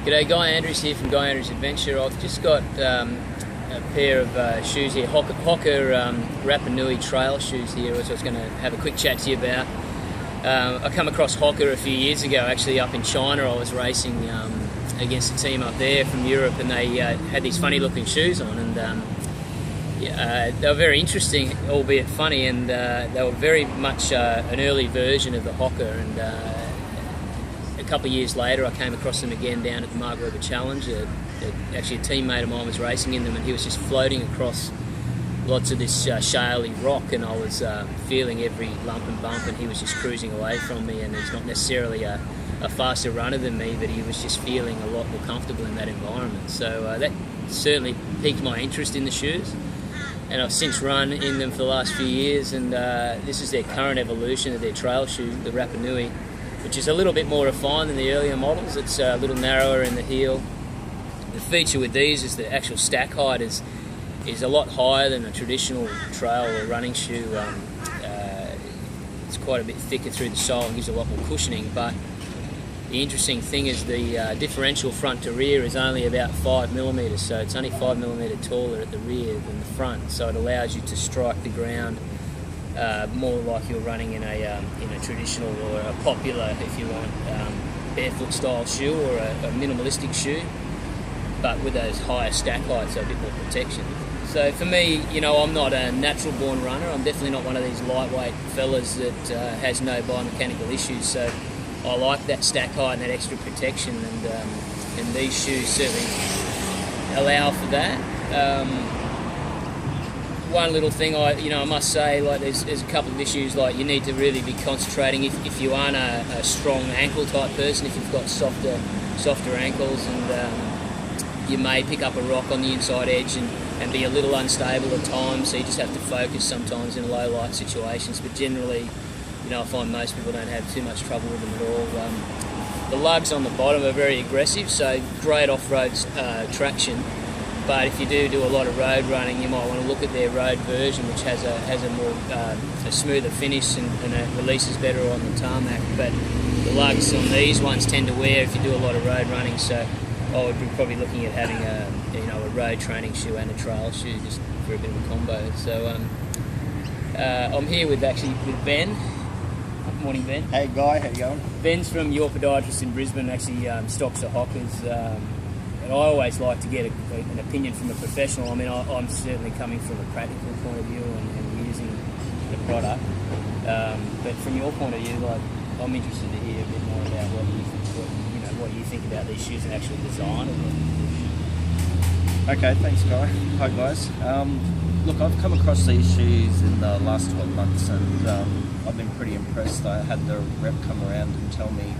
G'day, Guy Andrews here from Guy Andrews Adventure. I've just got a pair of shoes here, Hoka Rapa trail shoes here, which I was going to have a quick chat to you about. I come across Hoka a few years ago, actually up in China. I was racing against a team up there from Europe, and they had these funny looking shoes on, and they were very interesting, albeit funny, and they were very much an early version of the Hoka. And a couple of years later, I came across them again down at the Rapa Challenge. Actually, a teammate of mine was racing in them, and he was just floating across lots of this shaly rock, and I was feeling every lump and bump, and he was just cruising away from me. And he's not necessarily a faster runner than me, but he was just feeling a lot more comfortable in that environment. So that certainly piqued my interest in the shoes, and I've since run in them for the last few years. And this is their current evolution of their trail shoe, the Rapa, which is a little bit more refined than the earlier models. It's a little narrower in the heel. The feature with these is the actual stack height is a lot higher than a traditional trail or running shoe. It's quite a bit thicker through the sole and gives a lot more cushioning. But the interesting thing is the differential front to rear is only about 5mm, so it's only 5mm taller at the rear than the front. So it allows you to strike the ground more like you're running in a traditional or a popular, if you want, barefoot style shoe or a minimalistic shoe, but with those higher stack heights, so a bit more protection. So for me, I'm not a natural born runner. I'm definitely not one of these lightweight fellas that has no biomechanical issues. So I like that stack height and that extra protection, and these shoes certainly allow for that. One little thing I must say, like there's a couple of issues, like you need to really be concentrating if you aren't a strong ankle type person, if you've got softer ankles, and you may pick up a rock on the inside edge and be a little unstable at times, so you just have to focus sometimes in low light situations. But generally, I find most people don't have too much trouble with them at all. The lugs on the bottom are very aggressive, so great off-road traction. But if you do a lot of road running, you might want to look at their road version, which has a more a smoother finish and it releases better on the tarmac. But the lugs on these ones tend to wear if you do a lot of road running. So I would be probably looking at having a road training shoe and a trail shoe just for a bit of a combo. So I'm here with Ben. Good morning, Ben. Hey Guy, how you going? Ben's from your Podiatrist in Brisbane. Actually stocks the Hokas. I always like to get an opinion from a professional. I mean, I'm certainly coming from a practical point of view and using the product. But from your point of view, I'm interested to hear a bit more about what you think about these shoes and actual design of them. Okay, thanks Guy. Hi guys. Look, I've come across these shoes in the last 12 months, and I've been pretty impressed. I had the rep come around and tell me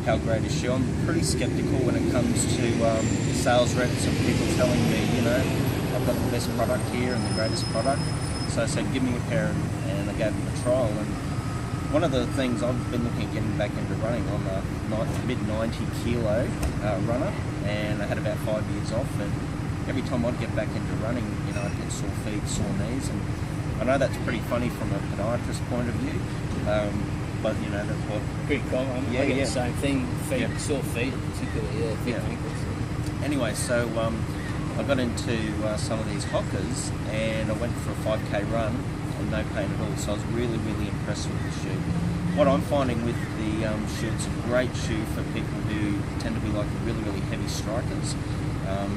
how great a shoe. I'm pretty skeptical when it comes to sales reps and people telling me, I've got the best product here and the greatest product. So I said, give me a pair, and I gave them a trial. And one of the things I've been looking at getting back into running, I'm a mid 90 kilo runner, and I had about 5 years off, and every time I'd get back into running, I'd get sore feet, sore knees, and I know that's pretty funny from a podiatrist point of view. But that's what pretty common. I get the same thing. Sore feet, particularly. Feet and ankles. Anyway, so I got into some of these Hokas, and I went for a 5k run and no pain at all. So I was really, really impressed with the shoe. What I'm finding with the shoe, it's a great shoe for people who tend to be like really, really heavy strikers.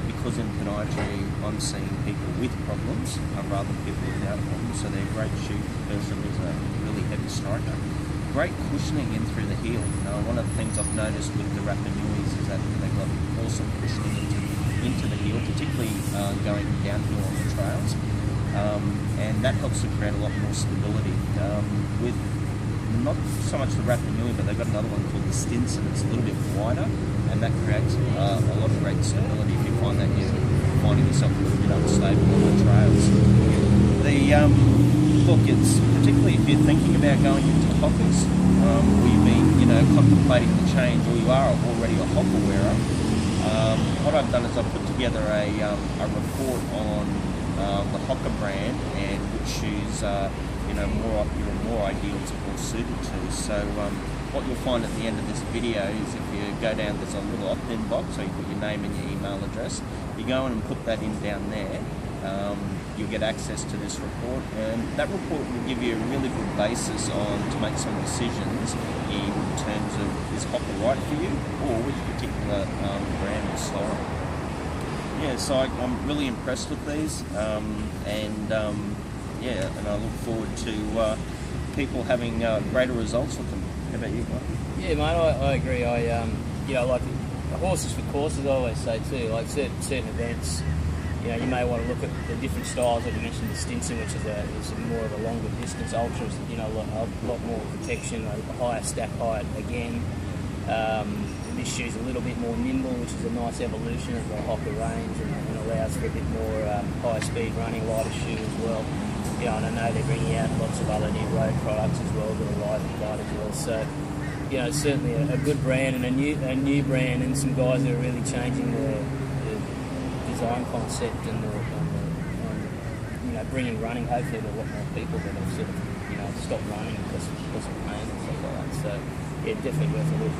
Because in podiatry, I'm seeing people with problems rather than people without problems. So they're a great shoe for the person who's a really heavy striker. Great cushioning in through the heel. One of the things I've noticed with the Rapa is that they've got awesome cushioning into the heel, particularly going downhill on the trails, and that helps to create a lot more stability. With not so much the Rapa, but they've got another one called the Stinson. It's a little bit wider, and that creates a lot of great stability if you find that you're finding yourself a little bit unstable on the trails. Look, it's particularly if you're thinking about going into Hokas, or you've been, contemplating the change, or you are already a Hoka wearer. What I've done is I've put together a report on the Hoka brand and which shoes you're more ideal to or suited to. So what you'll find at the end of this video is if you go down, there's a little opt-in box, so you put your name and your email address. You go in and put that in down there. You'll get access to this report, and that report will give you a really good basis to make some decisions in terms of is Hoka right for you, or which particular brand or style. Yeah, so I'm really impressed with these, and I look forward to people having greater results with them. How about you, Mike? Yeah, mate, I agree. Like horses for courses, I always say too. Like certain events, you may want to look at the different styles. Like you mentioned, the Stinson, which is more of a longer distance ultras. A lot more protection, a higher stack height again. This shoe's a little bit more nimble, which is a nice evolution of the Hoka range, and allows for a bit more high speed running, lighter shoe as well. And I know they're bringing out lots of other new road products as well that are light as well. So, it's certainly a good brand and a new brand, and some guys that are really changing the design concept and bringing running hopefully to a lot more people that have sort of stopped running because of pain and stuff like that. So, yeah, definitely worth a look.